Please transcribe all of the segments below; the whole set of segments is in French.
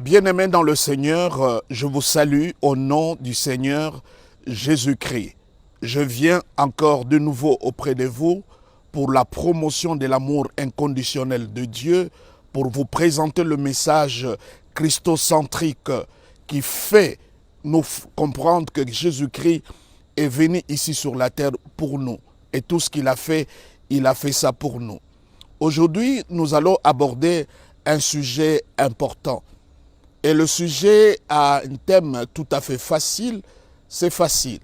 Bien-aimés dans le Seigneur, je vous salue au nom du Seigneur Jésus-Christ. Je viens encore de nouveau auprès de vous pour la promotion de l'amour inconditionnel de Dieu, pour vous présenter le message christocentrique qui fait nous comprendre que Jésus-Christ est venu ici sur la terre pour nous. Et tout ce qu'il a fait ça pour nous. Aujourd'hui, nous allons aborder un sujet important. Et le sujet a un thème tout à fait facile, c'est facile.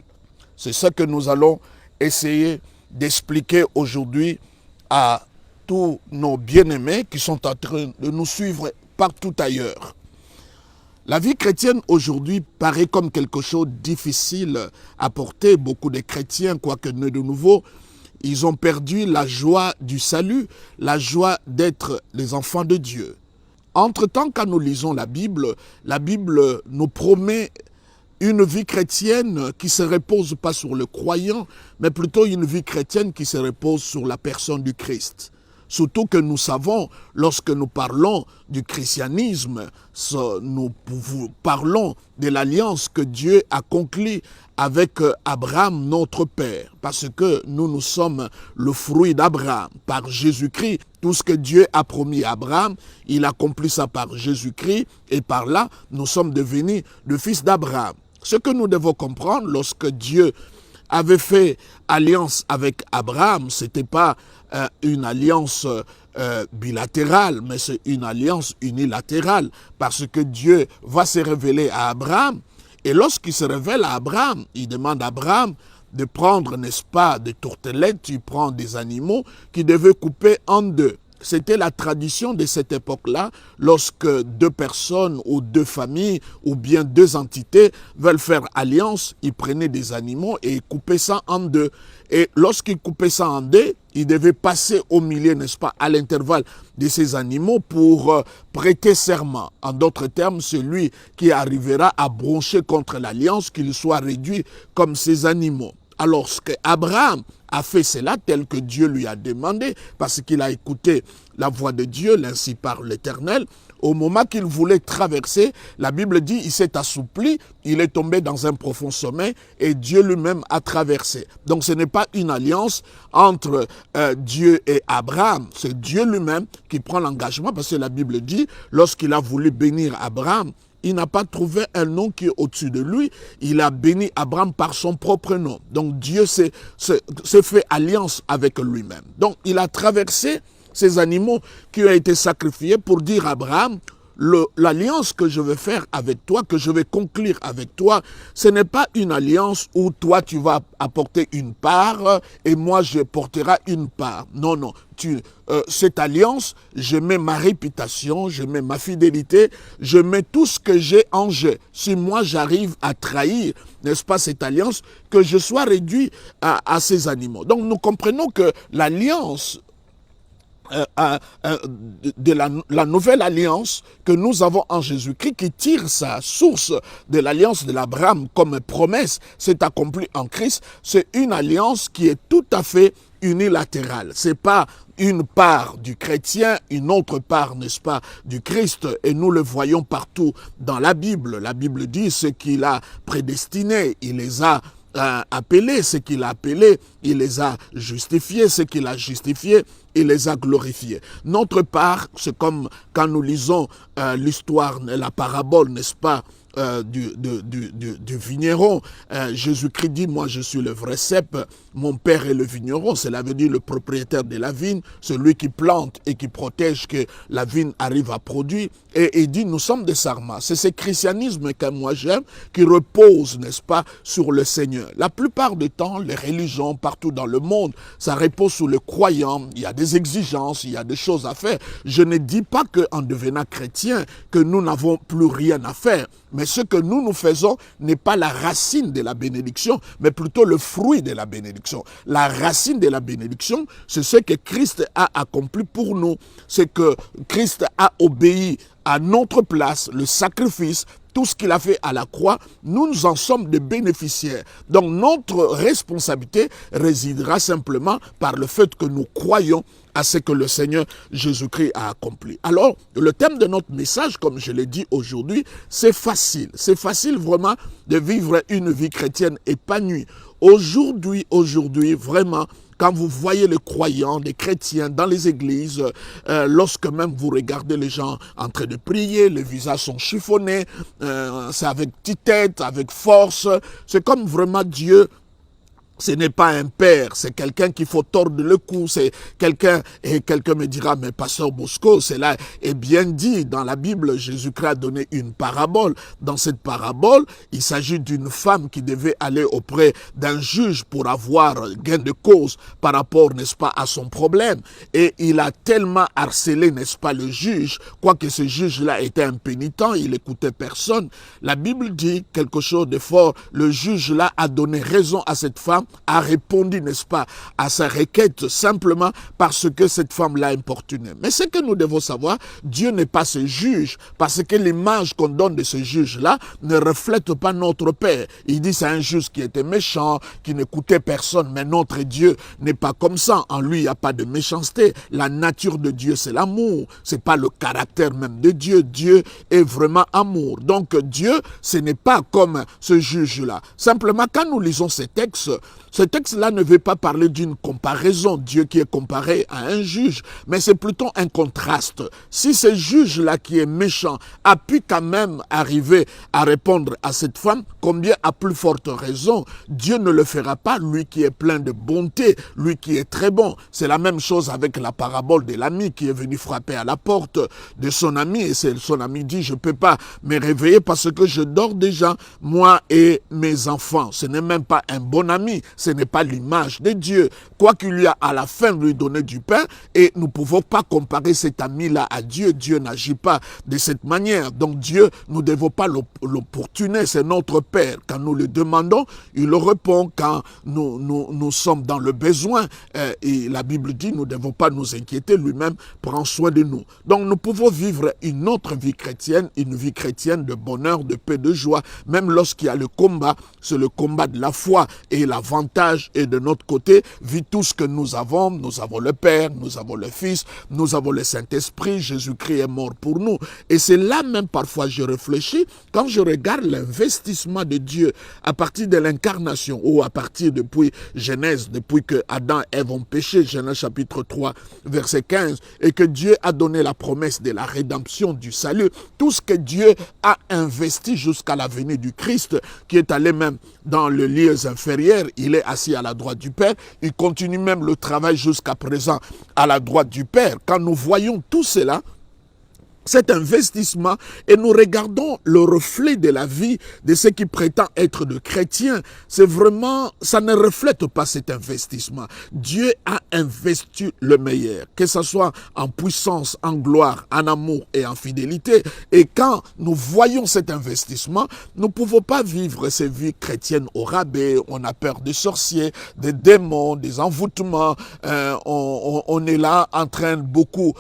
C'est ce que nous allons essayer d'expliquer aujourd'hui à tous nos bien-aimés qui sont en train de nous suivre partout ailleurs. La vie chrétienne aujourd'hui paraît comme quelque chose de difficile à porter. Beaucoup de chrétiens, quoique nés de nouveau, ils ont perdu la joie du salut, la joie d'être les enfants de Dieu. Entre-temps, quand nous lisons la Bible nous promet une vie chrétienne qui ne se repose pas sur le croyant, mais plutôt une vie chrétienne qui se repose sur la personne du Christ. Surtout que nous savons, lorsque nous parlons du christianisme, nous parlons de l'alliance que Dieu a conclue avec Abraham, notre Père. Parce que nous sommes le fruit d'Abraham. Par Jésus-Christ, tout ce que Dieu a promis à Abraham, il accomplit ça par Jésus-Christ. Et par là, nous sommes devenus le fils d'Abraham. Ce que nous devons comprendre, lorsque Dieu avait fait alliance avec Abraham, ce n'était pas une alliance bilatérale, mais c'est une alliance unilatérale, parce que Dieu va se révéler à Abraham, et lorsqu'il se révèle à Abraham, il demande à Abraham de prendre, n'est-ce pas, des tourtelettes, il prend des animaux qu'il devait couper en deux. C'était la tradition de cette époque-là, lorsque deux personnes ou deux familles ou bien deux entités veulent faire alliance, ils prenaient des animaux et ils coupaient ça en deux. Et lorsqu'ils coupaient ça en deux, ils devaient passer au milieu, n'est-ce pas, à l'intervalle de ces animaux pour prêter serment. En d'autres termes, celui qui arrivera à broncher contre l'alliance, qu'il soit réduit comme ces animaux. Alors, ce qu'Abraham a fait cela tel que Dieu lui a demandé, parce qu'il a écouté la voix de Dieu, l'ainsi par l'Éternel. Au moment qu'il voulait traverser, la Bible dit, il s'est assoupli, il est tombé dans un profond sommeil et Dieu lui-même a traversé. Donc ce n'est pas une alliance entre Dieu et Abraham, c'est Dieu lui-même qui prend l'engagement, parce que la Bible dit, lorsqu'il a voulu bénir Abraham, il n'a pas trouvé un nom qui est au-dessus de lui. Il a béni Abraham par son propre nom. Donc Dieu s'est fait alliance avec lui-même. Donc il a traversé ces animaux qui ont été sacrifiés pour dire à Abraham, l'alliance que je vais faire avec toi, que je vais conclure avec toi, ce n'est pas une alliance où toi tu vas apporter une part et moi je porterai une part. Non, non. Cette alliance, je mets ma réputation, je mets ma fidélité, je mets tout ce que j'ai en jeu. Si moi j'arrive à trahir, n'est-ce pas, cette alliance, que je sois réduit à ces animaux. Donc nous comprenons que l'alliance de la nouvelle alliance que nous avons en Jésus-Christ, qui tire sa source de l'alliance de l'Abraham comme promesse, s'est accomplie en Christ. C'est une alliance qui est tout à fait unilatérale. C'est pas une part du chrétien, une autre part, n'est-ce pas, du Christ, et nous le voyons partout dans la Bible. La Bible dit ce qu'il a prédestiné, il les a appelés, ce qu'il a appelé, il les a justifiés, ce qu'il a justifié, il les a glorifiés. Notre part, c'est comme quand nous lisons l'histoire, la parabole, n'est-ce pas, du vigneron. Jésus-Christ dit, moi je suis le vrai cep, mon père est le vigneron, cela veut dire le propriétaire de la vigne, celui qui plante et qui protège que la vigne arrive à produire, et il dit, nous sommes des sarmats. C'est ce christianisme que moi j'aime, qui repose, n'est-ce pas, sur le Seigneur. La plupart du temps, les religions partout dans le monde, ça repose sur le croyant, il y a des exigences, il y a des choses à faire. Je ne dis pas qu'en devenant chrétien, que nous n'avons plus rien à faire, mais ce que nous faisons n'est pas la racine de la bénédiction, mais plutôt le fruit de la bénédiction. La racine de la bénédiction, c'est ce que Christ a accompli pour nous. C'est que Christ a obéi à notre place, le sacrifice tout ce qu'il a fait à la croix, nous en sommes des bénéficiaires. Donc notre responsabilité résidera simplement par le fait que nous croyons à ce que le Seigneur Jésus-Christ a accompli. Alors, le thème de notre message, comme je l'ai dit aujourd'hui, c'est facile. C'est facile vraiment de vivre une vie chrétienne épanouie. Aujourd'hui, vraiment, quand vous voyez les croyants, les chrétiens dans les églises, lorsque même vous regardez les gens en train de prier, les visages sont chiffonnés, c'est avec tête, avec force, c'est comme vraiment Dieu. Ce n'est pas un père, c'est quelqu'un qu'il faut tordre le cou, c'est quelqu'un, et quelqu'un me dira, mais pasteur Bosco, cela est bien dit dans la Bible, Jésus-Christ a donné une parabole. Dans cette parabole, il s'agit d'une femme qui devait aller auprès d'un juge pour avoir gain de cause par rapport, n'est-ce pas, à son problème. Et il a tellement harcelé, n'est-ce pas, le juge, quoique ce juge-là était impénitent, il n'écoutait personne. La Bible dit quelque chose de fort, le juge-là a donné raison à cette femme, a répondu, n'est-ce pas, à sa requête simplement parce que cette femme l'a importuné. Mais ce que nous devons savoir, Dieu n'est pas ce juge, parce que l'image qu'on donne de ce juge-là ne reflète pas notre Père. Il dit c'est un juge qui était méchant, qui n'écoutait personne, mais notre Dieu n'est pas comme ça. En lui, il n'y a pas de méchanceté. La nature de Dieu, c'est l'amour. C'est pas le caractère même de Dieu. Dieu est vraiment amour. Donc Dieu, ce n'est pas comme ce juge-là. Simplement, quand nous lisons ces textes, ce texte-là ne veut pas parler d'une comparaison, Dieu qui est comparé à un juge, mais c'est plutôt un contraste. Si ce juge-là qui est méchant a pu quand même arriver à répondre à cette femme, combien à plus forte raison, Dieu ne le fera pas, lui qui est plein de bonté, lui qui est très bon. C'est la même chose avec la parabole de l'ami qui est venu frapper à la porte de son ami, et son ami dit, je ne peux pas me réveiller parce que je dors déjà, moi et mes enfants. Ce n'est même pas un bon ami. Ce n'est pas l'image de Dieu. Quoi qu'il lui a à la fin lui donné du pain, et nous ne pouvons pas comparer cet ami-là à Dieu. Dieu n'agit pas de cette manière. Donc Dieu, nous ne devons pas l'opportuner. C'est notre Père. Quand nous le demandons, il le répond. Quand nous sommes dans le besoin, et la Bible dit, nous ne devons pas nous inquiéter. Lui-même prend soin de nous. Donc nous pouvons vivre une autre vie chrétienne, une vie chrétienne de bonheur, de paix, de joie. Même lorsqu'il y a le combat, c'est le combat de la foi. Et l'avantage est de notre côté, vu tout ce que nous avons le Père, nous avons le Fils, nous avons le Saint-Esprit, Jésus-Christ est mort pour nous. Et c'est là même parfois je réfléchis, quand je regarde l'investissement de Dieu à partir de l'incarnation, ou à partir depuis Genèse, depuis que Adam et Ève ont péché, Genèse chapitre 3, verset 15, et que Dieu a donné la promesse de la rédemption, du salut, tout ce que Dieu a investi jusqu'à la venue du Christ, qui est allé même dans les lieux inférieurs, il est assis à la droite du Père, il continue même le travail jusqu'à présent à la droite du Père. Quand nous voyons tout cela, cet investissement, et nous regardons le reflet de la vie de ceux qui prétendent être de chrétiens, c'est vraiment, ça ne reflète pas cet investissement. Dieu a investi le meilleur, que ce soit en puissance, en gloire, en amour et en fidélité. Et quand nous voyons cet investissement, nous ne pouvons pas vivre ces vies chrétiennes au rabais. On a peur des sorciers, des démons, des envoûtements. On est là en train de beaucoup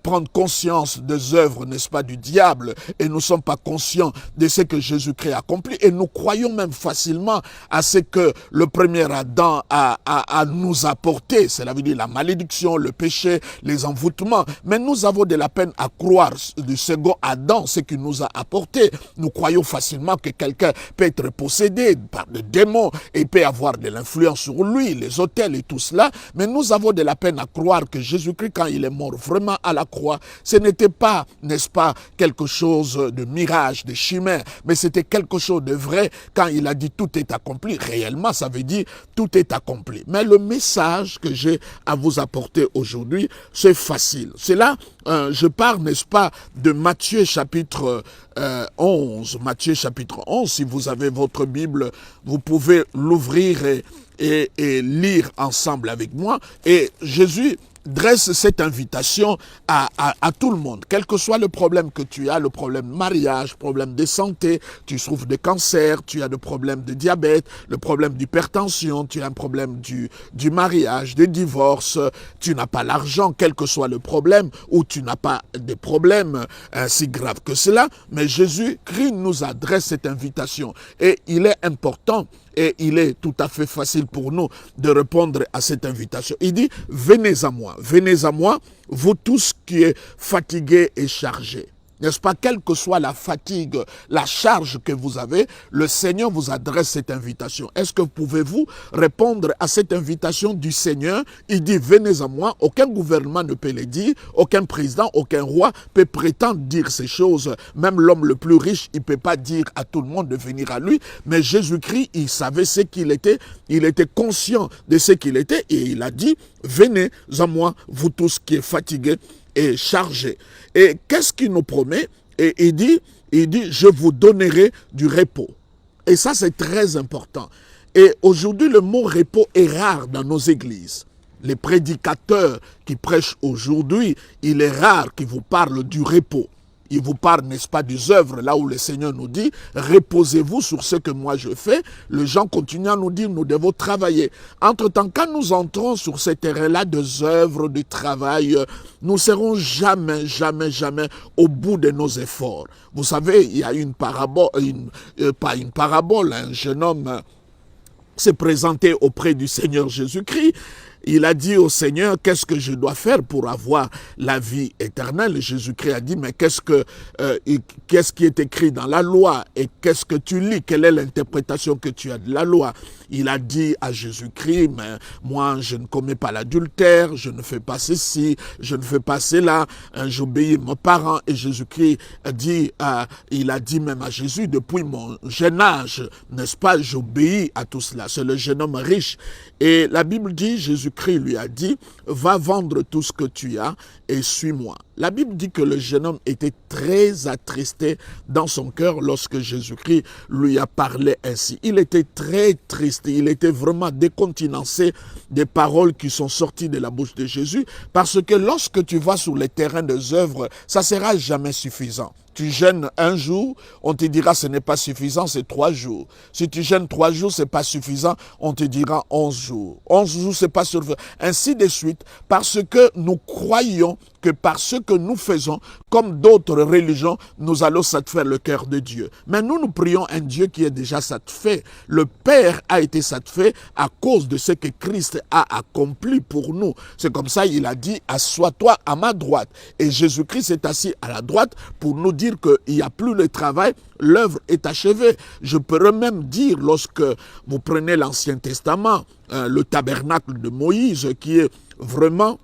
prendre conscience des œuvres, n'est-ce pas, du diable, et nous ne sommes pas conscients de ce que Jésus-Christ a accompli, et nous croyons même facilement à ce que le premier Adam a nous apporté, cela veut dire la malédiction, le péché, les envoûtements, mais nous avons de la peine à croire du second Adam, ce qu'il nous a apporté. Nous croyons facilement que quelqu'un peut être possédé par des démons, et peut avoir de l'influence sur lui, les autels et tout cela, mais nous avons de la peine à croire que Jésus-Christ, quand il est mort vraiment à la croix, ce n'était pas, n'est-ce pas, quelque chose de mirage, de chimère, mais c'était quelque chose de vrai. Quand il a dit tout est accompli, réellement ça veut dire tout est accompli. Mais le message que j'ai à vous apporter aujourd'hui, c'est facile. C'est là, je parle, n'est-ce pas, de Matthieu chapitre 11. Matthieu chapitre 11, si vous avez votre Bible, vous pouvez l'ouvrir et lire ensemble avec moi. Et Jésus dresse cette invitation à tout le monde, quel que soit le problème que tu as, le problème de mariage, problème de santé, tu souffres de cancer, tu as des problèmes de diabète, le problème d'hypertension, tu as un problème du mariage, des divorces, tu n'as pas l'argent, quel que soit le problème, ou tu n'as pas de problème si grave que cela, mais Jésus-Christ nous adresse cette invitation et il est important et il est tout à fait facile pour nous de répondre à cette invitation. Il dit, venez à moi, vous tous qui êtes fatigués et chargés. N'est-ce pas, quelle que soit la fatigue, la charge que vous avez, le Seigneur vous adresse cette invitation. Est-ce que pouvez-vous répondre à cette invitation du Seigneur? Il dit, venez à moi, aucun gouvernement ne peut le dire, aucun président, aucun roi peut prétendre dire ces choses. Même l'homme le plus riche, il ne peut pas dire à tout le monde de venir à lui, mais Jésus-Christ, il savait ce qu'il était, il était conscient de ce qu'il était, et il a dit, venez à moi, vous tous qui êtes fatigués et chargé. Et qu'est-ce qu'il nous promet? Et il dit, je vous donnerai du repos. Et ça, c'est très important. Et aujourd'hui, le mot repos est rare dans nos églises. Les prédicateurs qui prêchent aujourd'hui, il est rare qu'ils vous parlent du repos. Il vous parle, n'est-ce pas, des œuvres, là où le Seigneur nous dit, reposez-vous sur ce que moi je fais. Les gens continuent à nous dire, nous devons travailler. Entre-temps, quand nous entrons sur ce terrain-là des œuvres, du travail, nous ne serons jamais au bout de nos efforts. Vous savez, il y a une parabole, un jeune homme s'est présenté auprès du Seigneur Jésus-Christ. Il a dit au Seigneur, qu'est-ce que je dois faire pour avoir la vie éternelle? Jésus-Christ a dit, mais qu'est-ce qui est écrit dans la loi et qu'est-ce que tu lis? Quelle est l'interprétation que tu as de la loi? Il a dit à Jésus-Christ, mais moi, je ne commets pas l'adultère, je ne fais pas ceci, je ne fais pas cela, j'obéis mes parents. Et Jésus-Christ il a dit même à Jésus, depuis mon jeune âge, n'est-ce pas, j'obéis à tout cela. C'est le jeune homme riche. Et la Bible dit, Jésus-Christ lui a dit, va vendre tout ce que tu as et suis-moi. La Bible dit que le jeune homme était très attristé dans son cœur lorsque Jésus-Christ lui a parlé ainsi. Il était très triste, il était vraiment décontenancé des paroles qui sont sorties de la bouche de Jésus, parce que lorsque tu vas sur les terrains des œuvres, ça ne sera jamais suffisant. Tu jeûnes un jour, on te dira ce n'est pas suffisant, c'est 3 jours. Si tu jeûnes 3 jours, ce n'est pas suffisant, on te dira 11 jours. 11 jours, ce n'est pas suffisant. Ainsi de suite, parce que nous croyons que par ce que nous faisons, comme d'autres religions, nous allons satisfaire le cœur de Dieu. Mais nous prions un Dieu qui est déjà satisfait. Le Père a été satisfait à cause de ce que Christ a accompli pour nous. C'est comme ça, il a dit, assois-toi à ma droite. Et Jésus-Christ s'est assis à la droite pour nous dire qu'il n'y a plus le travail, l'œuvre est achevée. Je pourrais même dire, lorsque vous prenez l'Ancien Testament, le tabernacle de Moïse, qui est vraiment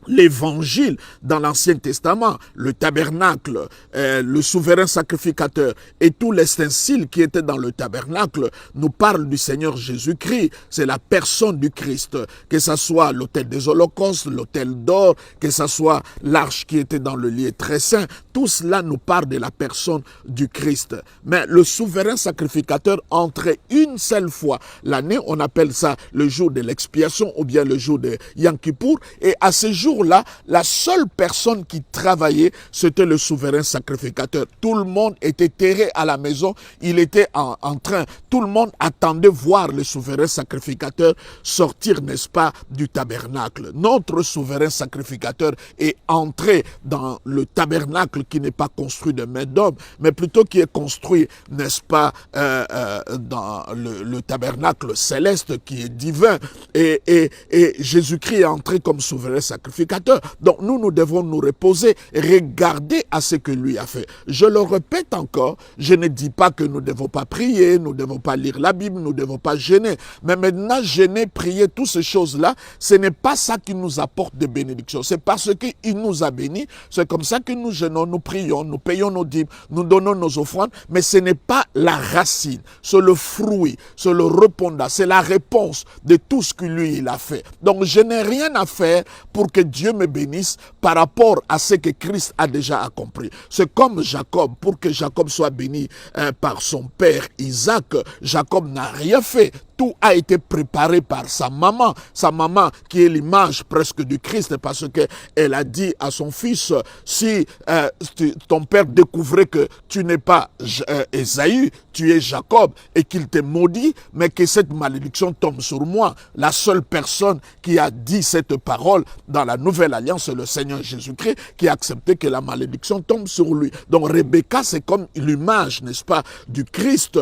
l'évangile dans l'Ancien Testament, le tabernacle, le souverain sacrificateur et tous les ustensiles qui étaient dans le tabernacle nous parlent du Seigneur Jésus-Christ. C'est la personne du Christ, que ce soit l'autel des holocaustes, l'autel d'or, que ce soit l'arche qui était dans le lieu très saint, tout cela nous parle de la personne du Christ. Mais le souverain sacrificateur entrait une seule fois l'année, on appelle ça le jour de l'expiation ou bien le jour de Yom Kippour, et à ce jour là, la seule personne qui travaillait, c'était le souverain sacrificateur. Tout le monde était terré à la maison. Il était en train, tout le monde attendait voir le souverain sacrificateur sortir, n'est-ce pas, du tabernacle. Notre souverain sacrificateur est entré dans le tabernacle qui n'est pas construit de main d'homme, mais plutôt qui est construit, n'est-ce pas, dans le tabernacle céleste qui est divin. Et Jésus-Christ est entré comme souverain sacrificateur. Donc nous devons nous reposer, regarder à ce que lui a fait. Je le répète encore, je ne dis pas que nous ne devons pas prier, nous ne devons pas lire la Bible, nous ne devons pas jeûner. Mais maintenant, jeûner, prier, toutes ces choses-là, ce n'est pas ça qui nous apporte de bénédictions. C'est parce qu'il nous a bénis, c'est comme ça que nous jeûnons, nous prions, nous payons nos dîmes, nous donnons nos offrandes, mais ce n'est pas la racine, c'est le fruit, c'est le répondant, c'est la réponse de tout ce que lui, il a fait. Donc je n'ai rien à faire pour que Dieu me bénisse par rapport à ce que Christ a déjà accompli. C'est comme Jacob, pour que Jacob soit béni par son père Isaac, Jacob n'a rien fait. tout a été préparé par sa maman qui est l'image presque du Christ, parce qu'elle a dit à son fils, si ton père découvrait que tu n'es pas Ésaü, tu es Jacob, et qu'il t'ait maudit, mais que cette malédiction tombe sur moi. La seule personne qui a dit cette parole dans la nouvelle alliance, c'est le Seigneur Jésus-Christ, qui a accepté que la malédiction tombe sur lui. Donc Rebecca, c'est comme l'image, n'est-ce pas, du Christ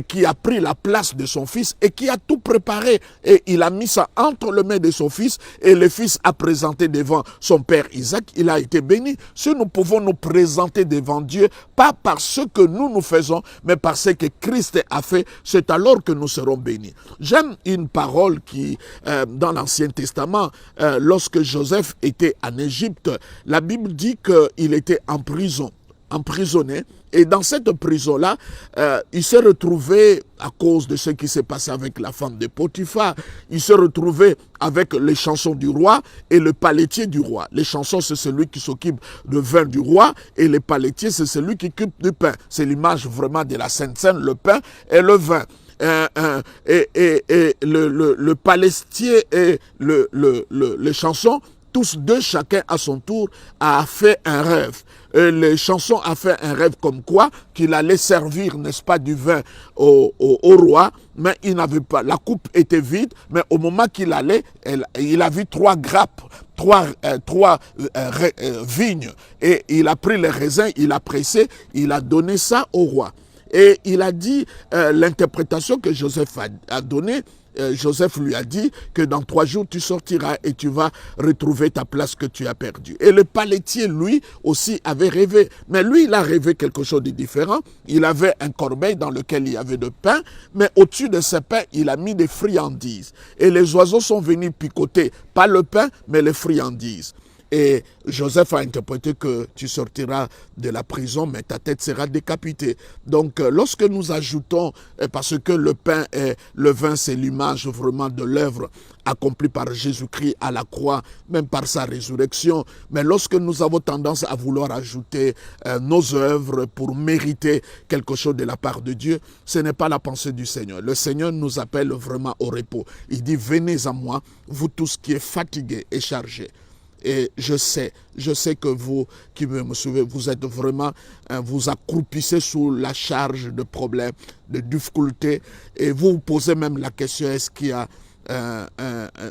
qui a pris la place de son fils et qui a tout préparé. Et il a mis ça entre les mains de son fils, et le fils a présenté devant son père Isaac, il a été béni. Si nous pouvons nous présenter devant Dieu, pas par ce que nous faisons, mais par ce que Christ a fait, c'est alors que nous serons bénis. J'aime une parole qui, dans l'Ancien Testament, lorsque Joseph était en Égypte, la Bible dit qu'il était en prison, emprisonné, et dans cette prison-là, il s'est retrouvé, à cause de ce qui s'est passé avec la femme de Potiphar, il s'est retrouvé avec les chansons du roi et le paletier du roi. Les chansons, c'est celui qui s'occupe du vin du roi, et le paletier, c'est celui qui s'occupe du pain. C'est l'image vraiment de la Sainte Seine, le pain et le vin. Le palestier et les chansons, tous deux, chacun à son tour, a fait un rêve. Et les chansons a fait un rêve comme quoi qu'il allait servir, n'est-ce pas, du vin au roi, mais il n'avait pas, la coupe était vide, mais au moment qu'il allait, il a vu trois grappes, trois vignes, et il a pris les raisins, il a pressé, il a donné ça au roi. Et il a dit, l'interprétation que Joseph a donnée, Joseph lui a dit que dans 3 jours tu sortiras et tu vas retrouver ta place que tu as perdue. Et le paletier, lui aussi, avait rêvé. Mais lui, il a rêvé quelque chose de différent. Il avait un corbeil dans lequel il y avait de pain, mais au-dessus de ce pain, il a mis des friandises. Et les oiseaux sont venus picoter, pas le pain, mais les friandises. Et Joseph a interprété que tu sortiras de la prison, mais ta tête sera décapitée. Donc, lorsque nous ajoutons, parce que le pain et le vin, c'est l'image vraiment de l'œuvre accomplie par Jésus-Christ à la croix, même par sa résurrection. Mais lorsque nous avons tendance à vouloir ajouter nos œuvres pour mériter quelque chose de la part de Dieu, ce n'est pas la pensée du Seigneur. Le Seigneur nous appelle vraiment au repos. Il dit, venez à moi, vous tous qui êtes fatigués et chargés. Et je sais que vous qui me suivez, vous êtes vraiment, vous accroupissez sous la charge de problèmes, de difficultés, et vous vous posez même la question, est-ce qu'il y a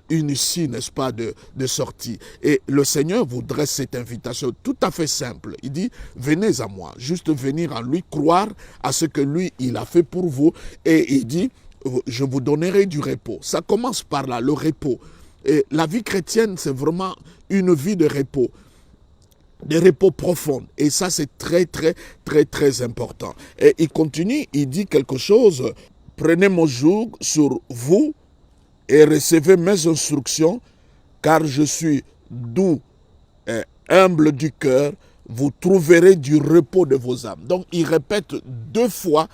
une issue, n'est-ce pas, de sortie. Et le Seigneur vous dresse cette invitation tout à fait simple. Il dit, venez à moi, juste venir en lui, croire à ce que lui, il a fait pour vous, et il dit, je vous donnerai du repos. Ça commence par là, le repos. Et la vie chrétienne, c'est vraiment une vie de repos profond. Et ça, c'est très, très, très, très important. Et il continue, il dit quelque chose. Prenez mon joug sur vous et recevez mes instructions, car je suis doux et humble du cœur. Vous trouverez du repos de vos âmes. Donc, il répète 2 fois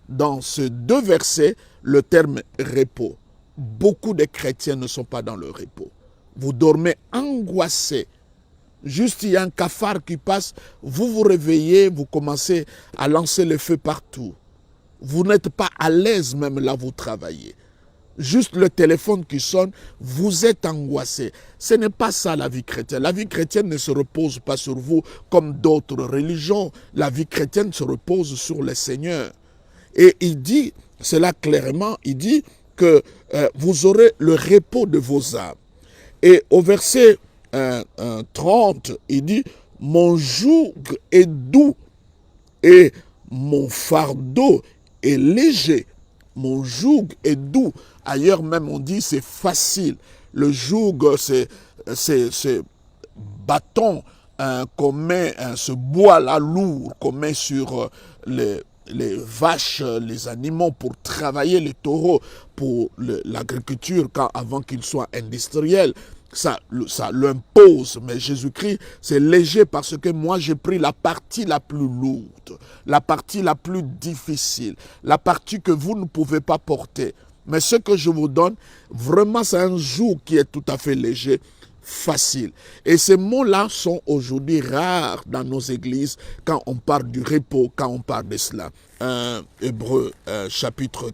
dans ces 2 versets le terme repos. Beaucoup de chrétiens ne sont pas dans le repos. Vous dormez angoissé. Juste, il y a un cafard qui passe, vous vous réveillez, vous commencez à lancer le feu partout. Vous n'êtes pas à l'aise même là, vous travaillez. Juste le téléphone qui sonne, vous êtes angoissé. Ce n'est pas ça la vie chrétienne. La vie chrétienne ne se repose pas sur vous comme d'autres religions. La vie chrétienne se repose sur le Seigneur. Et il dit, cela clairement, il dit que vous aurez le repos de vos âmes. Et au verset 30, il dit, mon joug est doux et mon fardeau est léger. Mon joug est doux. Ailleurs même on dit c'est facile. Le joug, c'est ce bâton qu'on met, ce bois-là lourd qu'on met sur les vaches, les animaux pour travailler, les taureaux pour l'agriculture avant qu'ils soient industriels. Ça l'impose, mais Jésus-Christ, c'est léger parce que moi, j'ai pris la partie la plus lourde, la partie la plus difficile, la partie que vous ne pouvez pas porter. Mais ce que je vous donne, vraiment, c'est un joug qui est tout à fait léger, facile. Et ces mots-là sont aujourd'hui rares dans nos églises quand on parle du repos, quand on parle de cela. Hébreux chapitre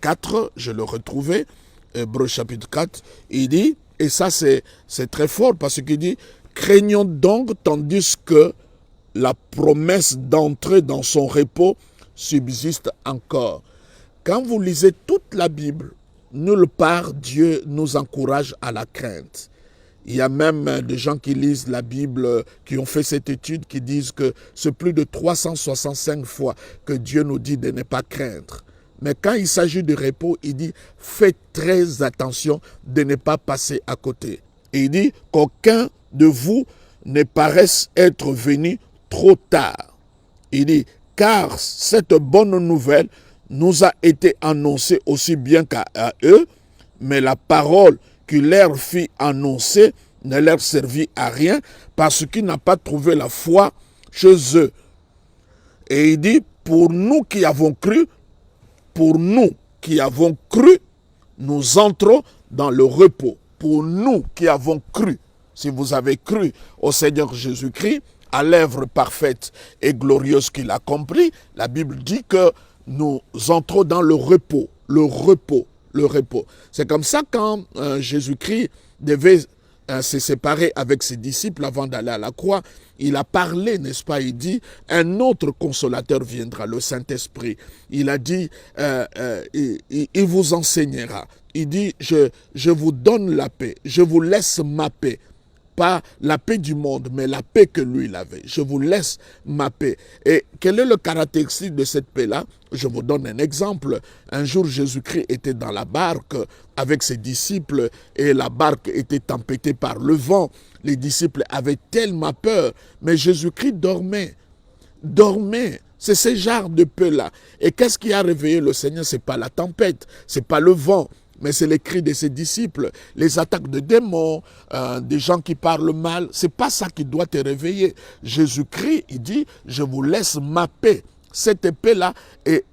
4, je le retrouvais, Hébreux chapitre 4, il dit, et ça c'est très fort parce qu'il dit, craignons donc tandis que la promesse d'entrer dans son repos subsiste encore. Quand vous lisez toute la Bible, nulle part Dieu nous encourage à la crainte. Il y a même des gens qui lisent la Bible, qui ont fait cette étude, qui disent que c'est plus de 365 fois que Dieu nous dit de ne pas craindre. Mais quand il s'agit de repos, il dit « Faites très attention de ne pas passer à côté ». Et il dit qu'aucun de vous ne paraisse être venu trop tard. Il dit « Car cette bonne nouvelle nous a été annoncée aussi bien qu'à eux, mais la parole qui leur fit annoncer ne leur servit à rien parce qu'ils n'ont pas trouvé la foi chez eux. » Et il dit « Pour nous qui avons cru, nous entrons dans le repos. » Pour nous qui avons cru, si vous avez cru au Seigneur Jésus-Christ, à l'œuvre parfaite et glorieuse qu'il a accomplie, la Bible dit que nous entrons dans le repos, le repos. C'est comme ça quand Jésus-Christ devait se séparer avec ses disciples avant d'aller à la croix, il a parlé, n'est-ce pas? Il dit, un autre consolateur viendra, le Saint-Esprit. Il a dit, il vous enseignera. Il dit, je vous donne la paix, je vous laisse ma paix. Pas la paix du monde, mais la paix que lui il avait. Je vous laisse ma paix. Et quel est le caractéristique de cette paix-là? Je vous donne un exemple. Un jour, Jésus-Christ était dans la barque avec ses disciples et la barque était tempêtée par le vent. Les disciples avaient tellement peur, mais Jésus-Christ dormait. C'est ce genre de paix-là. Et qu'est-ce qui a réveillé le Seigneur? Ce n'est pas la tempête, ce n'est pas le vent, mais c'est les cris de ses disciples, les attaques de démons, des gens qui parlent mal. Ce n'est pas ça qui doit te réveiller. Jésus-Christ, il dit, je vous laisse ma paix. Cette paix-là,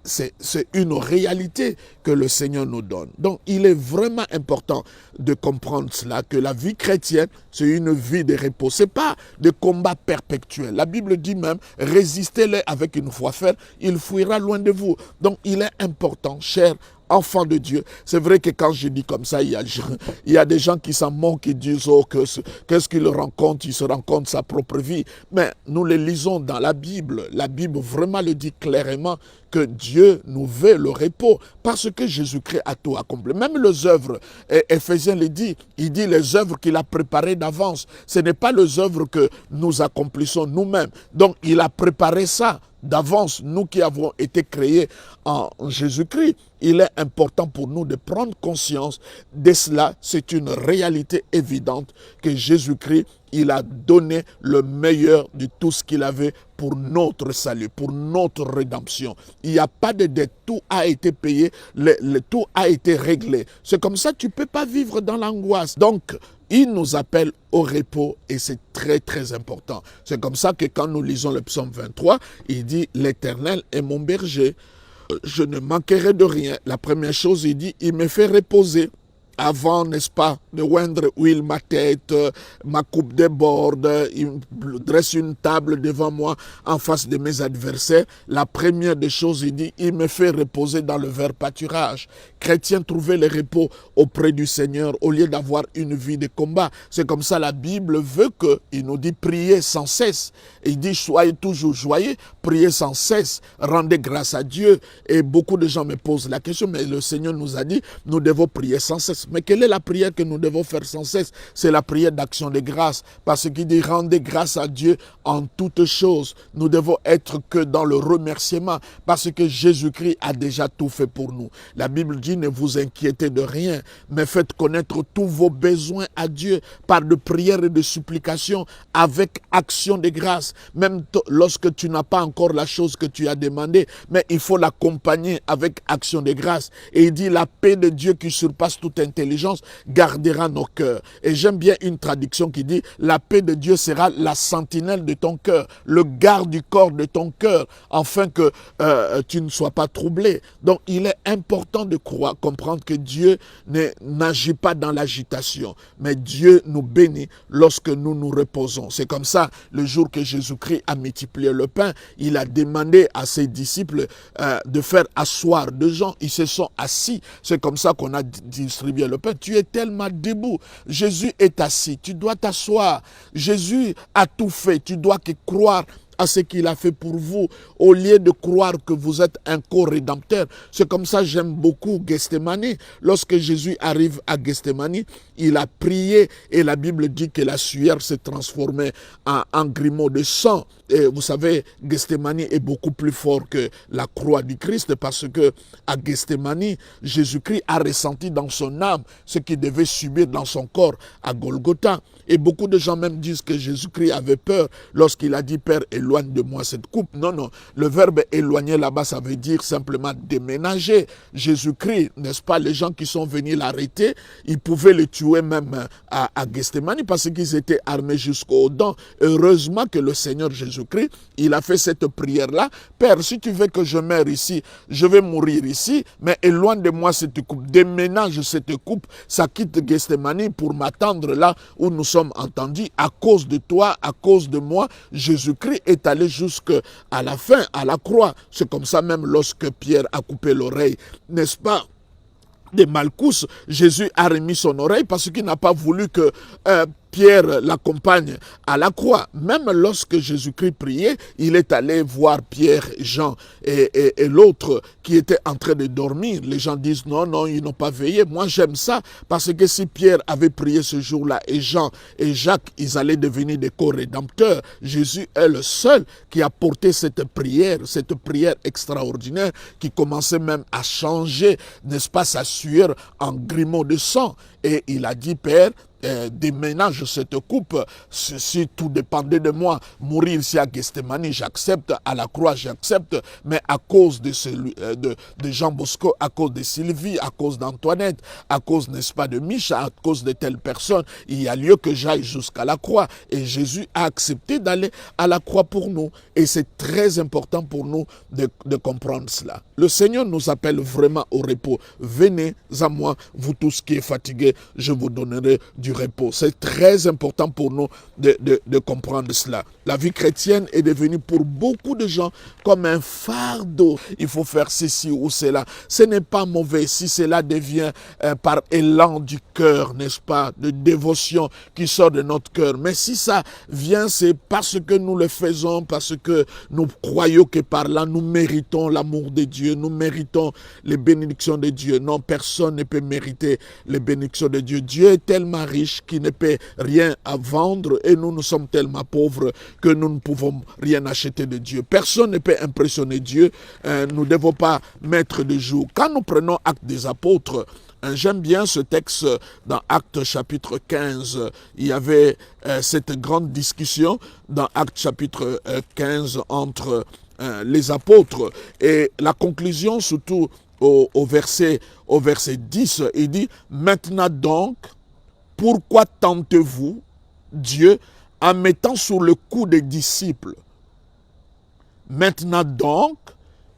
c'est une réalité que le Seigneur nous donne. Donc, il est vraiment important de comprendre cela, que la vie chrétienne, c'est une vie de repos. Ce n'est pas de combat perpétuel. La Bible dit même, résistez-les avec une foi ferme, il fuira loin de vous. Donc, il est important, cher enfant de Dieu. C'est vrai que quand je dis comme ça, il y a des gens qui s'en moquent, qui disent, oh, qu'est-ce qu'il rencontre? Il se rencontre sa propre vie. Mais nous le lisons dans la Bible. La Bible vraiment le dit clairement que Dieu nous veut le repos parce que Jésus-Christ a tout accompli. Même les œuvres, Éphésiens le dit, il dit les œuvres qu'il a préparées d'avance. Ce n'est pas les œuvres que nous accomplissons nous-mêmes. Donc, il a préparé ça d'avance, nous qui avons été créés en Jésus-Christ. Il est important pour nous de prendre conscience de cela. C'est une réalité évidente que Jésus-Christ, il a donné le meilleur de tout ce qu'il avait pour notre salut, pour notre rédemption. Il n'y a pas de dette, tout a été payé, tout a été réglé. C'est comme ça, tu ne peux pas vivre dans l'angoisse. Donc, il nous appelle au repos et c'est très très important. C'est comme ça que quand nous lisons le psaume 23, il dit « L'Éternel est mon berger, je ne manquerai de rien ». La première chose, il dit « Il me fait reposer ». Avant, n'est-ce pas, de oindre huile ma tête, ma coupe déborde, il dresse une table devant moi en face de mes adversaires. La première des choses, il dit, il me fait reposer dans le vert pâturage. Chrétien, trouver le repos auprès du Seigneur au lieu d'avoir une vie de combat. C'est comme ça la Bible veut qu'il nous dit prier sans cesse. Il dit soyez toujours joyeux, priez sans cesse, rendez grâce à Dieu. Et beaucoup de gens me posent la question, mais le Seigneur nous a dit, nous devons prier sans cesse. Mais quelle est la prière que nous devons faire sans cesse? C'est la prière d'action de grâce. Parce qu'il dit rendez grâce à Dieu en toutes choses. Nous devons être que dans le remerciement. Parce que Jésus-Christ a déjà tout fait pour nous. La Bible dit ne vous inquiétez de rien, mais faites connaître tous vos besoins à Dieu par de prières et de supplications avec action de grâce. Même lorsque tu n'as pas encore la chose que tu as demandé, mais il faut l'accompagner avec action de grâce. Et il dit la paix de Dieu qui surpasse toute intelligence intelligence gardera nos cœurs. Et j'aime bien une traduction qui dit, la paix de Dieu sera la sentinelle de ton cœur, le garde du corps de ton cœur, afin que tu ne sois pas troublé. Donc il est important de comprendre que Dieu n'agit pas dans l'agitation, mais Dieu nous bénit lorsque nous nous reposons. C'est comme ça, le jour que Jésus-Christ a multiplié le pain, il a demandé à ses disciples de faire asseoir deux gens. Ils se sont assis. C'est comme ça qu'on a distribué le pain. Tu es tellement debout. Jésus est assis. Tu dois t'asseoir. Jésus a tout fait. Tu dois que croire à ce qu'il a fait pour vous, au lieu de croire que vous êtes un co-rédempteur. C'est comme ça que j'aime beaucoup Gethsémani. Lorsque Jésus arrive à Gethsémani, il a prié et la Bible dit que la sueur s'est transformée en grumeau de sang. Et vous savez, Gethsémani est beaucoup plus fort que la croix du Christ, parce que à Gethsémani, Jésus-Christ a ressenti dans son âme ce qu'il devait subir dans son corps à Golgotha. Et beaucoup de gens même disent que Jésus-Christ avait peur lorsqu'il a dit « Père, éloigne de moi cette coupe ». Non, non. Le verbe « éloigner » là-bas, ça veut dire simplement déménager. Jésus-Christ, n'est-ce pas, les gens qui sont venus l'arrêter, ils pouvaient le tuer même à Gethsémani parce qu'ils étaient armés jusqu'aux dents. Heureusement que le Seigneur Jésus-Christ, il a fait cette prière-là. « Père, si tu veux que je meure ici, je vais mourir ici, mais éloigne de moi cette coupe. Déménage cette coupe. » Ça quitte Gethsémani pour m'attendre là où nous sommes entendus. À cause de toi, à cause de moi, Jésus-Christ est allé jusqu'à la fin, à la croix. C'est comme ça même lorsque Pierre a coupé l'oreille, n'est-ce pas, de Malchus, Jésus a remis son oreille parce qu'il n'a pas voulu que Pierre l'accompagne à la croix. Même lorsque Jésus-Christ priait, il est allé voir Pierre, Jean et l'autre qui était en train de dormir. Les gens disent non, non, ils n'ont pas veillé. Moi, j'aime ça parce que si Pierre avait prié ce jour-là et Jean et Jacques, ils allaient devenir des co-rédempteurs. Jésus est le seul qui a porté cette prière extraordinaire qui commençait même à changer, n'est-ce pas, sa sueur en grumeaux de sang. Et il a dit, Père, déménage cette coupe, si tout dépendait de moi, mourir ici à Gethsémani, j'accepte, à la croix, j'accepte, mais à cause de Jean Bosco, à cause de Sylvie, à cause d'Antoinette, à cause, n'est-ce pas, de Micha, à cause de telle personne, il y a lieu que j'aille jusqu'à la croix. Et Jésus a accepté d'aller à la croix pour nous. Et c'est très important pour nous de comprendre cela. Le Seigneur nous appelle vraiment au repos. Venez à moi, vous tous qui êtes fatigués, je vous donnerai du repos. C'est très important pour nous de comprendre cela. La vie chrétienne est devenue pour beaucoup de gens comme un fardeau. Il faut faire ceci ou cela. Ce n'est pas mauvais si cela devient par élan du cœur, n'est-ce pas, de dévotion qui sort de notre cœur. Mais si ça vient, c'est parce que nous le faisons, parce que nous croyons que par là, nous méritons l'amour de Dieu, nous méritons les bénédictions de Dieu. Non, personne ne peut mériter les bénédictions de Dieu. Dieu est tellement riche qu'il ne peut rien à vendre et nous sommes tellement pauvres que nous ne pouvons rien acheter de Dieu. Personne ne peut impressionner Dieu. Nous ne devons pas mettre de jour. Quand nous prenons Actes des Apôtres, j'aime bien ce texte dans Actes chapitre 15. Il y avait cette grande discussion dans Actes chapitre 15 entre les apôtres. Et la conclusion, surtout au verset 10, il dit « Maintenant donc, pourquoi tentez-vous Dieu en mettant sur le cou des disciples ?» Maintenant donc,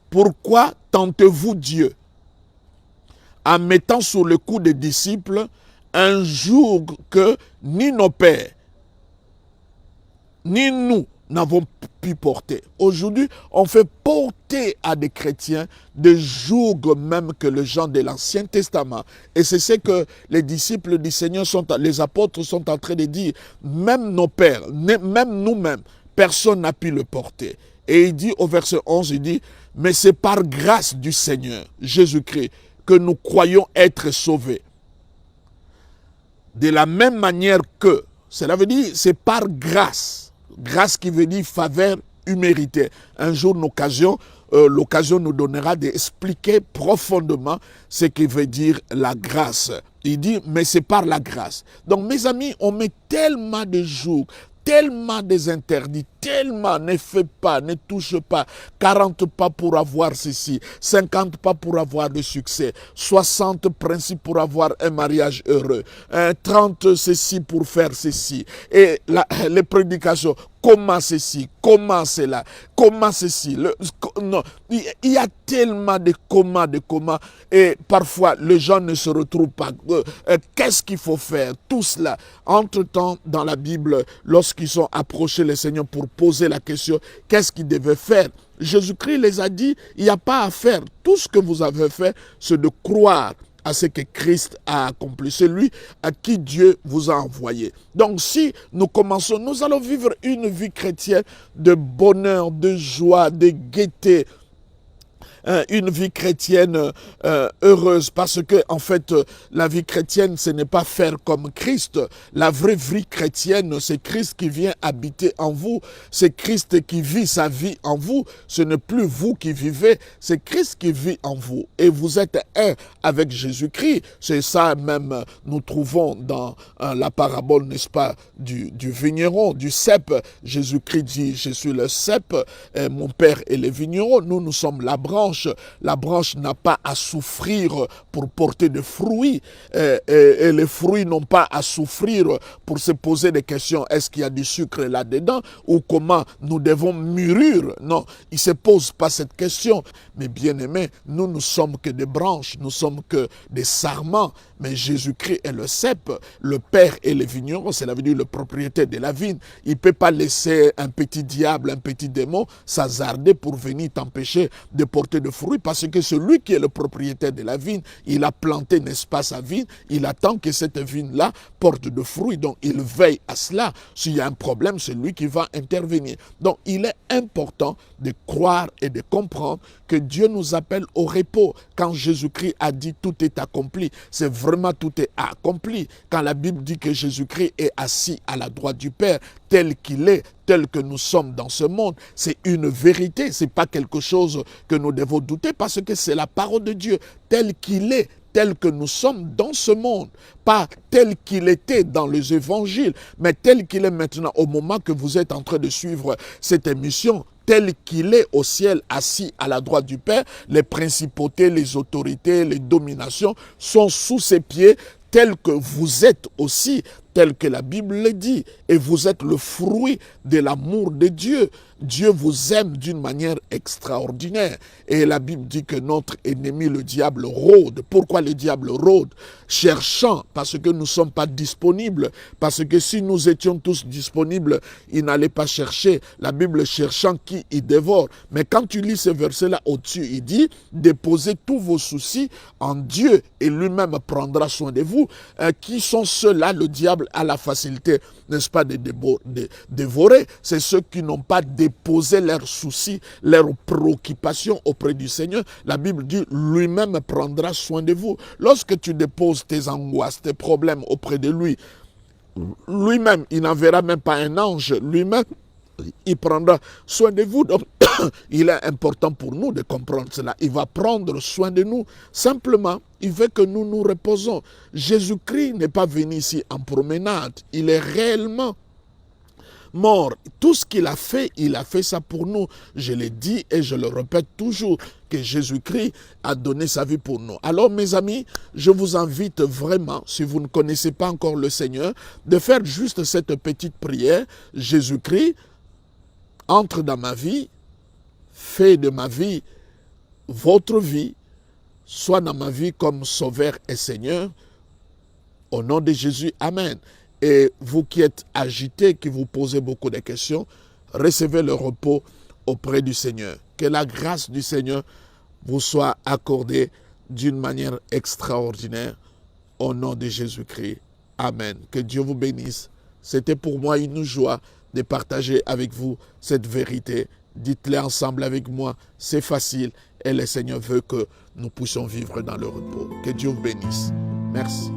pourquoi tentez-vous Dieu en mettant sur le cou des disciples un joug que ni nos pères, ni nous n'avons pu porter. Aujourd'hui, on fait porter à des chrétiens des jougs même que les gens de l'Ancien Testament. Et c'est ce que les disciples du Seigneur, les apôtres sont en train de dire. Même nos pères, même nous-mêmes, personne n'a pu le porter. Et il dit au verset 11, il dit, mais c'est par grâce du Seigneur, Jésus-Christ, que nous croyons être sauvés. De la même manière que, cela veut dire, c'est par grâce. Grâce qui veut dire faveur imméritée. Un jour, l'occasion nous donnera d'expliquer profondément ce qui veut dire la grâce. Il dit, mais c'est par la grâce. Donc, mes amis, on met tellement de jours, tellement des interdits, tellement, ne fais pas, ne touche pas, 40 pas pour avoir ceci, 50 pas pour avoir le succès, 60 principes pour avoir un mariage heureux, 30 ceci pour faire ceci. Et les prédications, comment ceci, comment cela, comment ceci. Non, il y a tellement de comment, et parfois les gens ne se retrouvent pas. Qu'est-ce qu'il faut faire? Tout cela. Entre-temps, dans la Bible, lorsqu'ils sont approchés les Seigneurs pour poser la question, qu'est-ce qu'ils devaient faire? Jésus-Christ les a dit, il n'y a pas à faire. Tout ce que vous avez fait, c'est de croire à ce que Christ a accompli, celui à qui Dieu vous a envoyé. Donc si nous commençons, nous allons vivre une vie chrétienne de bonheur, de joie, de gaieté, une vie chrétienne heureuse, parce que en fait la vie chrétienne, ce n'est pas faire comme Christ. La vraie vie chrétienne, c'est Christ qui vient habiter en vous, c'est Christ qui vit sa vie en vous. Ce n'est plus vous qui vivez, c'est Christ qui vit en vous, et vous êtes un avec Jésus-Christ. C'est ça même nous trouvons dans la parabole, n'est-ce pas, du vigneron, du cep. Jésus-Christ dit, je suis le cep, mon père est le vigneron, nous sommes la branche. La branche n'a pas à souffrir pour porter des fruits, et les fruits n'ont pas à souffrir pour se poser des questions. Est-ce qu'il y a du sucre là-dedans ou comment nous devons mûrir? Non, il ne se pose pas cette question. Mais bien aimés, nous ne sommes que des branches, nous sommes que des sarments. Mais Jésus-Christ est le cep, le Père est le vigneron, c'est la dire le propriétaire de la vigne. Il ne peut pas laisser un petit diable, un petit démon s'hasarder pour venir t'empêcher de porter de fruits, parce que celui qui est le propriétaire de la vigne, il a planté, n'est-ce pas, sa vigne, il attend que cette vigne-là porte de fruits, donc il veille à cela. S'il y a un problème, c'est lui qui va intervenir. Donc il est important de croire et de comprendre que Dieu nous appelle au repos. Quand Jésus-Christ a dit tout est accompli, c'est vraiment tout est accompli. Quand la Bible dit que Jésus-Christ est assis à la droite du Père, tel qu'il est, tel que nous sommes dans ce monde, c'est une vérité, c'est pas quelque chose que nous devons douter, parce que c'est la parole de Dieu, tel qu'il est, tel que nous sommes dans ce monde, pas tel qu'il était dans les évangiles, mais tel qu'il est maintenant au moment que vous êtes en train de suivre cette émission, tel qu'il est au ciel, assis à la droite du Père. Les principautés, les autorités, les dominations sont sous ses pieds, tel que vous êtes aussi, tel que la Bible le dit. Et vous êtes le fruit de l'amour de Dieu. Dieu vous aime d'une manière extraordinaire. Et la Bible dit que notre ennemi, le diable, rôde. Pourquoi le diable rôde? Cherchant, parce que nous ne sommes pas disponibles. Parce que si nous étions tous disponibles, il n'allait pas chercher. La Bible cherchant qui il dévore. Mais quand tu lis ce verset-là au-dessus, il dit, déposez tous vos soucis en Dieu et lui-même prendra soin de vous. Qui sont ceux-là? Le diable a la facilité, n'est-ce pas, de dévorer. C'est ceux qui n'ont pas déposé leurs soucis, leurs préoccupations auprès du Seigneur. La Bible dit, lui-même prendra soin de vous. Lorsque tu déposes tes angoisses, tes problèmes auprès de lui, lui-même, il n'enverra même pas un ange, lui-même, il prendra soin de vous. Donc, il est important pour nous de comprendre cela. Il va prendre soin de nous. Simplement, il veut que nous nous reposons. Jésus-Christ n'est pas venu ici en promenade. Il est réellement mort. Tout ce qu'il a fait ça pour nous. Je l'ai dit et je le répète toujours, que Jésus-Christ a donné sa vie pour nous. Alors mes amis, je vous invite vraiment, si vous ne connaissez pas encore le Seigneur, de faire juste cette petite prière. Jésus-Christ, entre dans ma vie, fait de ma vie votre vie, soit dans ma vie comme Sauveur et Seigneur. Au nom de Jésus, Amen. Et vous qui êtes agités, qui vous posez beaucoup de questions, recevez le repos auprès du Seigneur. Que la grâce du Seigneur vous soit accordée d'une manière extraordinaire. Au nom de Jésus-Christ. Amen. Que Dieu vous bénisse. C'était pour moi une joie de partager avec vous cette vérité. Dites-les ensemble avec moi, c'est facile et le Seigneur veut que nous puissions vivre dans le repos. Que Dieu vous bénisse. Merci.